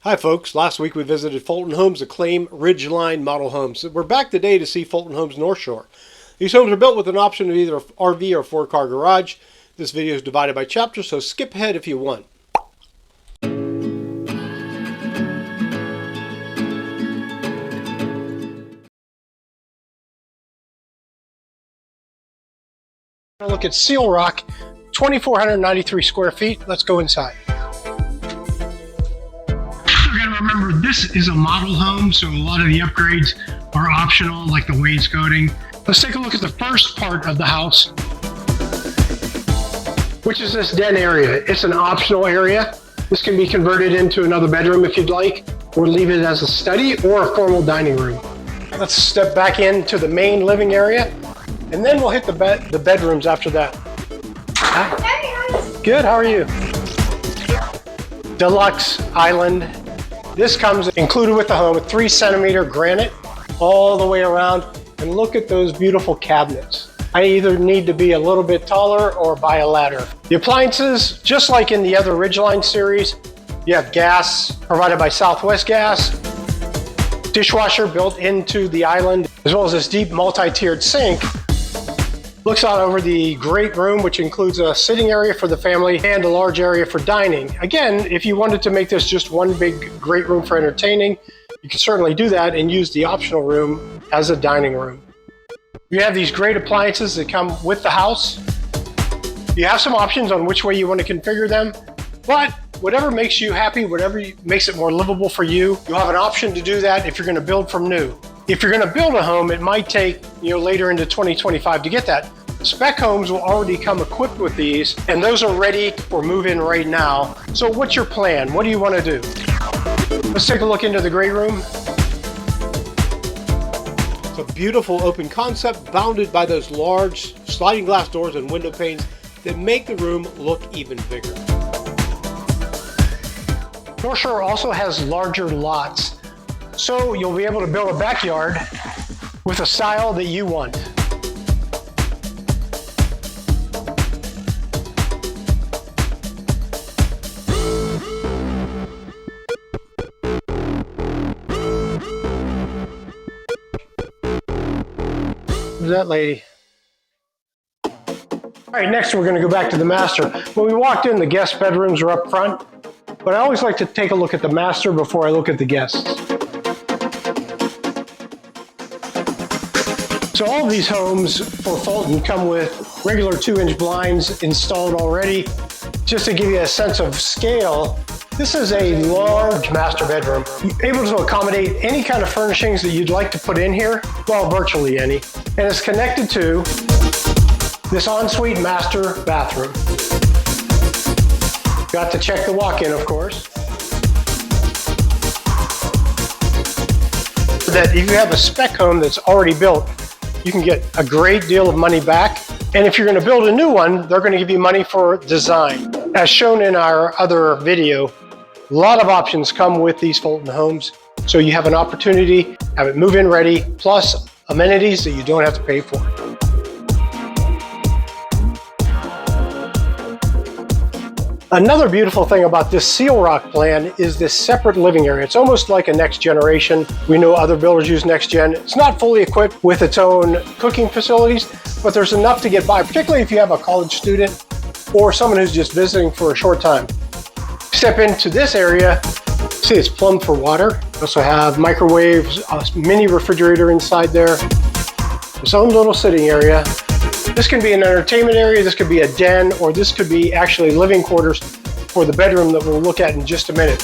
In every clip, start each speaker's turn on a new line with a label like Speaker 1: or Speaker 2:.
Speaker 1: Hi folks, last week we visited Fulton Homes, acclaimed Ridgeline model homes. We're back today to see Fulton Homes North Shore. These homes are built with an option of either an RV or 4-car garage. This video is divided by chapters, so skip ahead if you want. Look at Seal Rock, 2,493 square feet. Let's go inside. Remember, this is a model home, so a lot of the upgrades are optional, like the wainscoting. Let's take a look at the first part of the house, which is this den area. It's an optional area. This can be converted into another bedroom if you'd like, or leave it as a study or a formal dining room. Let's step back into the main living area, and then we'll hit the bedrooms after that. Hi. Good, how are you? Deluxe island. This comes included with the home with 3-centimeter granite all the way around. And look at those beautiful cabinets. I either need to be a little bit taller or buy a ladder. The appliances, just like in the other Ridgeline series, you have gas provided by Southwest Gas, dishwasher built into the island, as well as this deep multi-tiered sink. Looks out over the great room, which includes a sitting area for the family and a large area for dining. Again, if you wanted to make this just one big great room for entertaining, you can certainly do that and use the optional room as a dining room. You have these great appliances that come with the house. You have some options on which way you want to configure them, but whatever makes you happy, whatever makes it more livable for you, you'll have an option to do that if you're going to build from new. If you're going to build a home, it might take later into 2025 to get that. Spec homes will already come equipped with these, and those are ready for move-in right now. So what's your plan? What do you want to do? Let's take a look into the great room. It's a beautiful open concept bounded by those large sliding glass doors and window panes that make the room look even bigger. North Shore also has larger lots, so you'll be able to build a backyard with a style that you want. Who's that lady? All right, next we're going to go back to the master. When we walked in, the guest bedrooms are up front, but I always like to take a look at the master before I look at the guests. So all of these homes for Fulton come with regular 2-inch blinds installed already. Just to give you a sense of scale, this is a large master bedroom, able to accommodate any kind of furnishings that you'd like to put in here, well, virtually any, and it's connected to this ensuite master bathroom. Got to check the walk-in, of course. That if you have a spec home that's already built, you can get a great deal of money back. And if you're going to build a new one, they're going to give you money for design. As shown in our other video, a lot of options come with these Fulton homes. So you have an opportunity, have it move-in ready, plus amenities that you don't have to pay for. Another beautiful thing about this Seal Rock plan is this separate living area. It's almost like a next generation. We know other builders use next gen. It's not fully equipped with its own cooking facilities, but there's enough to get by, particularly if you have a college student or someone who's just visiting for a short time. Step into this area, see it's plumbed for water. We also have microwaves, a mini refrigerator inside there. Its own little sitting area. This can be an entertainment area, this could be a den, or this could be actually living quarters for the bedroom that we'll look at in just a minute.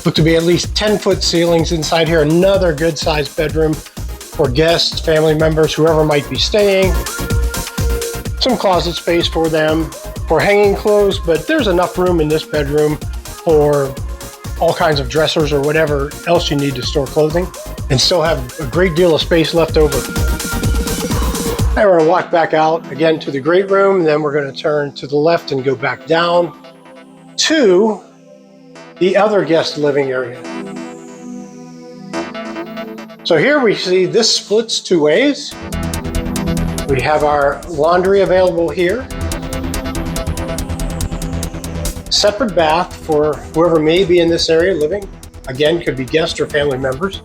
Speaker 1: Look to be at least 10-foot ceilings inside here. Another good sized bedroom for guests, family members, whoever might be staying. Some closet space for them, for hanging clothes, but there's enough room in this bedroom for all kinds of dressers or whatever else you need to store clothing, and still have a great deal of space left over. Now we're going to walk back out again to the great room, and then we're going to turn to the left and go back down to the other guest living area. So here we see this splits two ways. We have our laundry available here. separate bath for whoever may be in this area living. Again, could be guests or family members.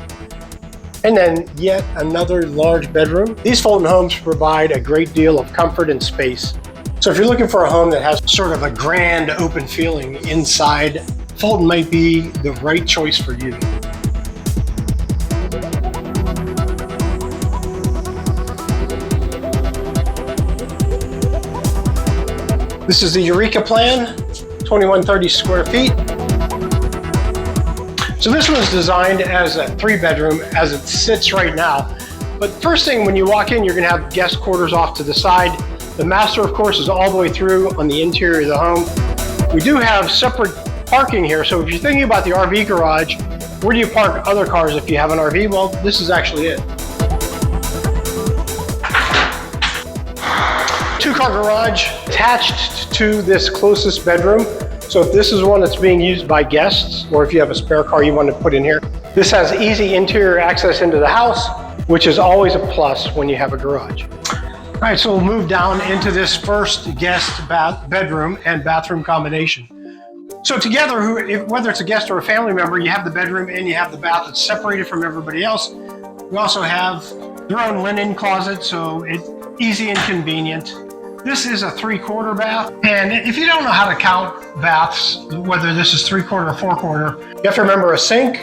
Speaker 1: And then yet another large bedroom. These Fulton Homes provide a great deal of comfort and space. So if you're looking for a home that has sort of a grand open feeling inside, Fulton might be the right choice for you. This is the Eureka plan, 2130 square feet. So this was designed as a 3-bedroom as it sits right now. But first thing, when you walk in, you're gonna have guest quarters off to the side. The master, of course, is all the way through on the interior of the home. We do have separate parking here. So if you're thinking about the RV garage, where do you park other cars if you have an RV? Well, this is actually it. 2-car garage attached to this closest bedroom. So if this is one that's being used by guests, or if you have a spare car you want to put in here, this has easy interior access into the house, which is always a plus when you have a garage. All right, so we'll move down into this first guest bedroom and bathroom combination. So together, whether it's a guest or a family member, you have the bedroom and you have the bath that's separated from everybody else. We also have their own linen closet, so it's easy and convenient. This is a 3/4 bath. And if you don't know how to count baths, whether this is 3/4 or 4/4, you have to remember a sink,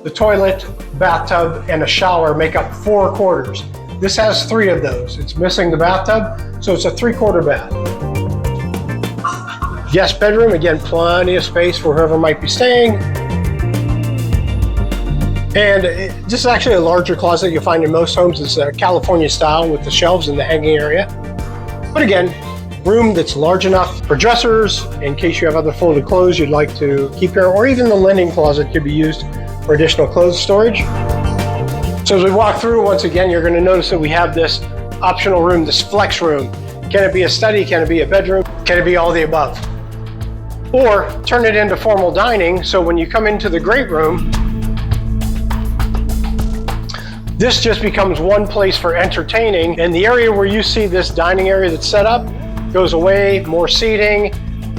Speaker 1: the toilet, bathtub, and a shower make up 4 quarters. This has 3 of those. It's missing the bathtub, so it's a 3/4 bath. Guest bedroom, again, plenty of space for whoever might be staying. And this is actually a larger closet you'll find in most homes. It's a California style with the shelves in the hanging area. But again, room that's large enough for dressers in case you have other folded clothes you'd like to keep here, or even the linen closet could be used for additional clothes storage. So as we walk through, once again, you're going to notice that we have this optional room, this flex room. Can it be a study? Can it be a bedroom? Can it be all the above? Or turn it into formal dining, so when you come into the great room, this just becomes one place for entertaining, and the area where you see this dining area that's set up goes away, more seating,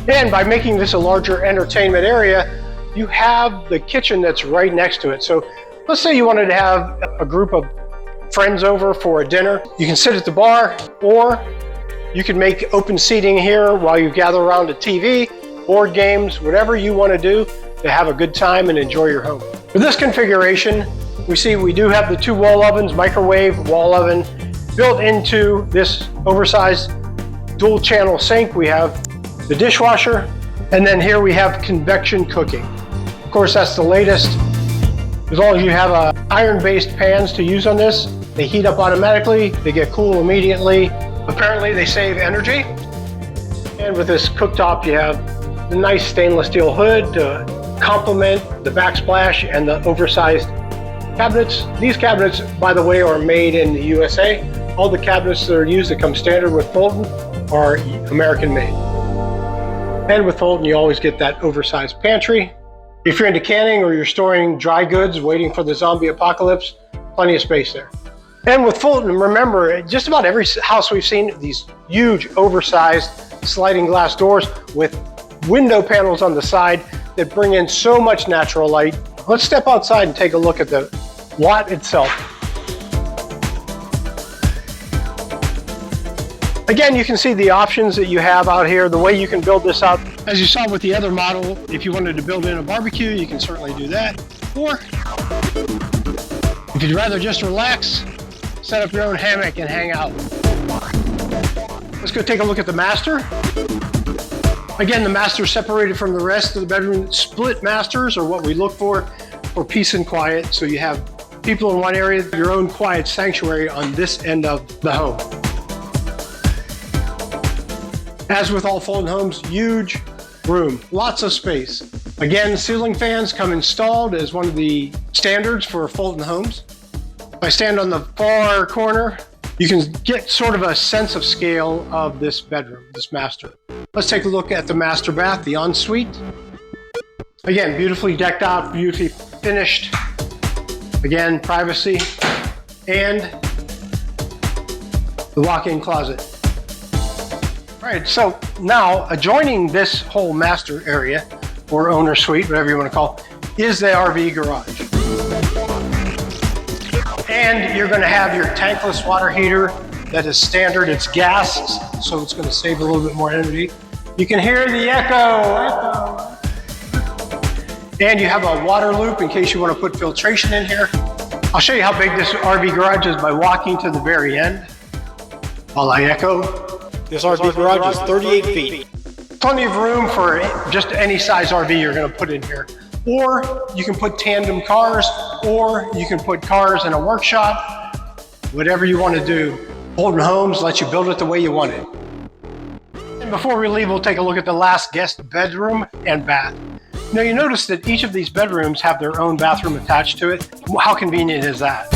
Speaker 1: and by making this a larger entertainment area, you have the kitchen that's right next to it. So let's say you wanted to have a group of friends over for a dinner. You can sit at the bar, or you can make open seating here while you gather around a TV, board games, whatever you want to do to have a good time and enjoy your home. For this configuration, we do have the 2 wall ovens, microwave, wall oven, built into this oversized dual channel sink. We have the dishwasher, and then here we have convection cooking. Of course, that's the latest. As long as you have iron-based pans to use on this, they heat up automatically, they get cool immediately. Apparently they save energy. And with this cooktop, you have the nice stainless steel hood to complement the backsplash and the oversized cabinets. These cabinets, by the way, are made in the USA. All the cabinets that are used that come standard with Fulton are American made. And with Fulton, you always get that oversized pantry. If you're into canning or you're storing dry goods waiting for the zombie apocalypse, plenty of space there. And with Fulton, remember, just about every house we've seen, these huge oversized sliding glass doors with window panels on the side that bring in so much natural light. Let's step outside and take a look at the lot itself. Again, you can see the options that you have out here, the way you can build this out. As you saw with the other model, if you wanted to build in a barbecue, you can certainly do that. Or if you'd rather just relax, set up your own hammock and hang out. Let's go take a look at the master. Again, the master is separated from the rest of the bedroom. Split masters are what we look for peace and quiet. So you have people in one area, your own quiet sanctuary on this end of the home. As with all Fulton Homes, huge room, lots of space. Again, ceiling fans come installed as one of the standards for Fulton Homes. If I stand on the far corner, you can get sort of a sense of scale of this bedroom, this master. Let's take a look at the master bath, the ensuite. Again, beautifully decked out, beautifully finished. Again, privacy and the walk-in closet. All right, so now adjoining this whole master area, or owner suite, whatever you want to call it, is the RV garage. And you're going to have your tankless water heater that is standard. It's gas, so it's going to save a little bit more energy. You can hear the echo. And you have a water loop in case you want to put filtration in here. I'll show you how big this RV garage is by walking to the very end while I echo.
Speaker 2: This RV garage is 38 feet.
Speaker 1: Plenty of room for just any size RV you're going to put in here. Or you can put tandem cars, or you can put cars in a workshop, whatever you want to do. Fulton Homes lets you build it the way you want it. And before we leave, we'll take a look at the last guest bedroom and bath. Now you notice that each of these bedrooms have their own bathroom attached to it. How convenient is that?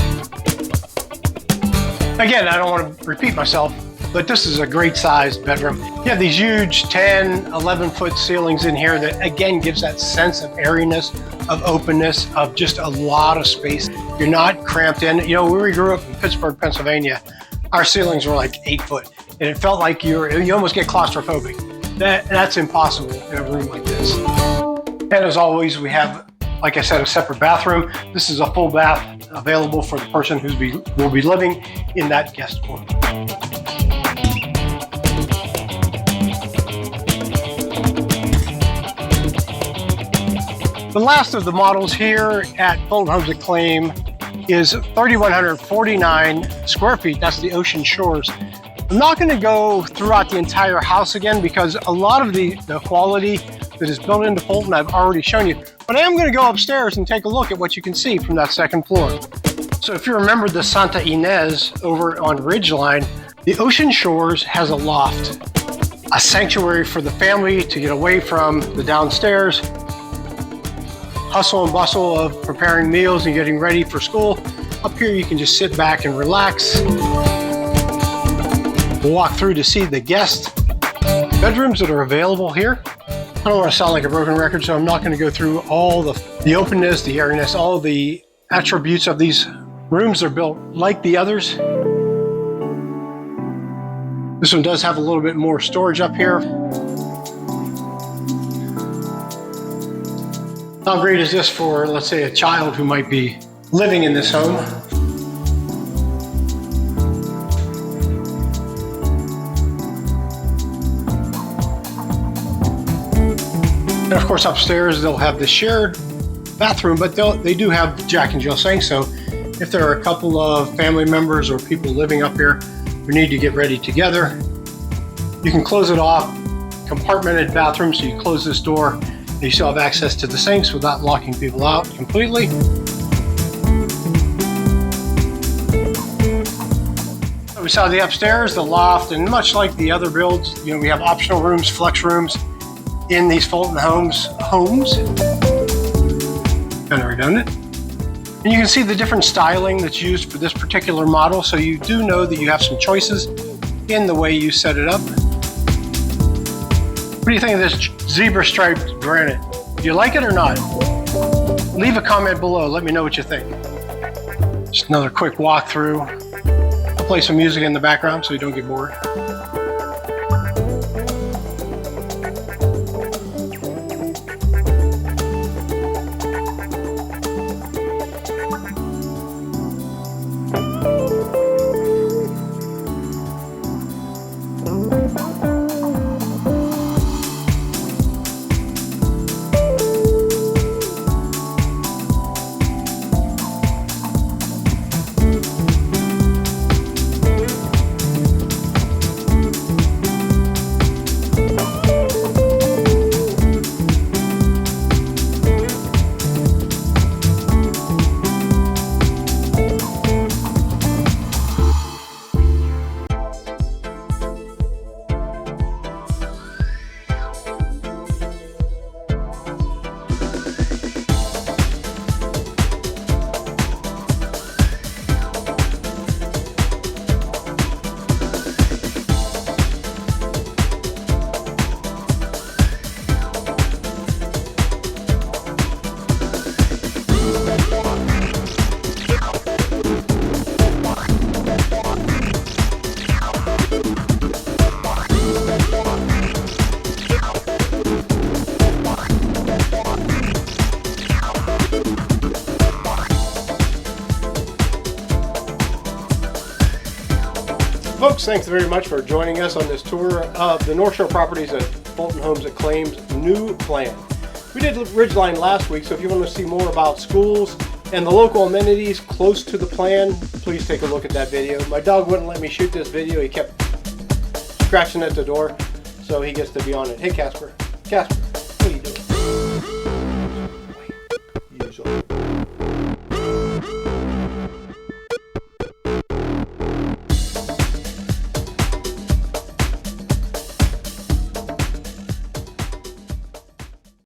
Speaker 1: Again, I don't want to repeat myself, but this is a great sized bedroom. You have these huge 10, 11-foot ceilings in here that again gives that sense of airiness, of openness, of just a lot of space. You're not cramped in. You know, when we grew up in Pittsburgh, Pennsylvania, our ceilings were like 8 foot, and it felt like you almost get claustrophobic. That's impossible in a room like this. And as always, we have, like I said, a separate bathroom. This is a full bath available for the person who will be living in that guest quarter. The last of the models here at Fulton Homes Acclaim is 3,149 square feet. That's the ocean shores. I'm not going to go throughout the entire house again because a lot of the quality that is built into Fulton I've already shown you. But I am going to go upstairs and take a look at what you can see from that second floor. So if you remember the Santa Ynez over on Ridgeline, the ocean shores has a loft, a sanctuary for the family to get away from the downstairs hustle and bustle of preparing meals and getting ready for school. Up here you can just sit back and relax. We'll walk through to see the guest bedrooms that are available here. I don't want to sound like a broken record, so I'm not going to go through all the openness, the airiness, all the attributes of these rooms. Are built like the others. This one does have a little bit more storage up here. How great is this for, let's say, a child who might be living in this home? And of course, upstairs they'll have the shared bathroom, but they do have Jack and Jill sinks. So if there are a couple of family members or people living up here who need to get ready together, you can close it off. Compartmented bathroom, so you close this door. You still have access to the sinks without locking people out completely. We saw the upstairs, the loft, and much like the other builds, we have optional rooms, flex rooms in these Fulton homes. Kind of redundant. And you can see the different styling that's used for this particular model, so you do know that you have some choices in the way you set it up. What do you think of this zebra striped granite? Do you like it or not? Leave a comment below. Let me know what you think. Just another quick walkthrough. I'll play some music in the background so you don't get bored. Folks, thanks very much for joining us on this tour of the North Shore Properties at Fulton Homes that claims new plan. We did Ridgeline last week, so if you want to see more about schools and the local amenities close to the plan, please take a look at that video. My dog wouldn't let me shoot this video. He kept scratching at the door, so he gets to be on it. Hey, Casper. Casper.